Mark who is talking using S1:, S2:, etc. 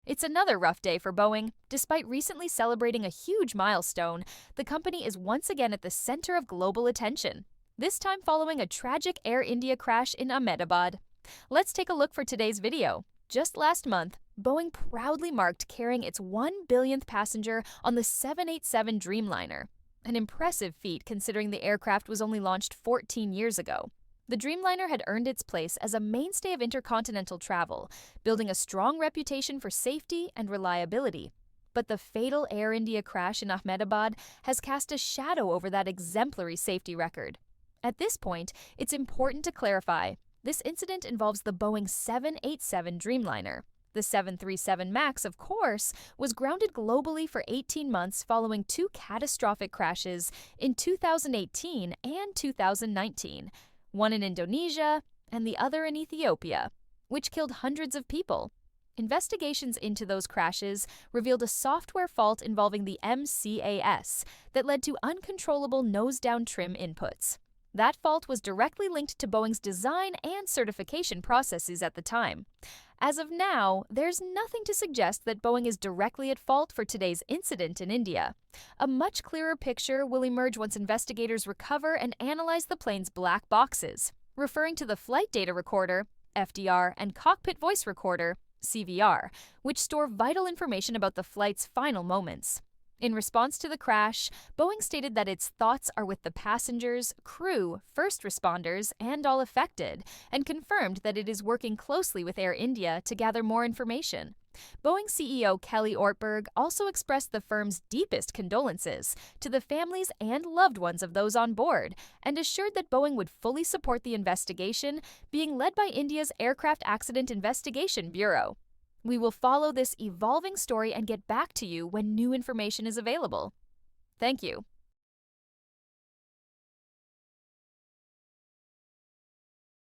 S1: It's another rough day for Boeing. Despite recently celebrating a huge milestone, the company is once again at the center of global attention, this time following a tragic Air India crash in Ahmedabad. Let's take a look for today's video. Just last month, Boeing proudly marked carrying its 1 billionth passenger on the 787 Dreamliner, an impressive feat considering the aircraft was only launched 14 years ago. The Dreamliner had earned its place as a mainstay of intercontinental travel, building a strong reputation for safety and reliability. But the fatal Air India crash in Ahmedabad has cast a shadow over that exemplary safety record. At this point, it's important to clarify, this incident involves the Boeing 787 Dreamliner. The 737 MAX, of course, was grounded globally for 18 months following two catastrophic crashes in 2018 and 2019. One in Indonesia and the other in Ethiopia, which killed hundreds of people. Investigations into those crashes revealed a software fault involving the MCAS that led to uncontrollable nose-down trim inputs. That fault was directly linked to Boeing's design and certification processes at the time. As of now, there's nothing to suggest that Boeing is directly at fault for today's incident in India. A much clearer picture will emerge once investigators recover and analyze the plane's black boxes, referring to the flight data recorder, FDR, and cockpit voice recorder, CVR, which store vital information about the flight's final moments. In response to the crash, Boeing stated that its thoughts are with the passengers, crew, first responders, and all affected, and confirmed that it is working closely with Air India to gather more information. Boeing CEO Kelly Ortberg also expressed the firm's deepest condolences to the families and loved ones of those on board, and assured that Boeing would fully support the investigation being led by India's Aircraft Accident Investigation Bureau. We will follow this evolving story and get back to you when new information is available. Thank you.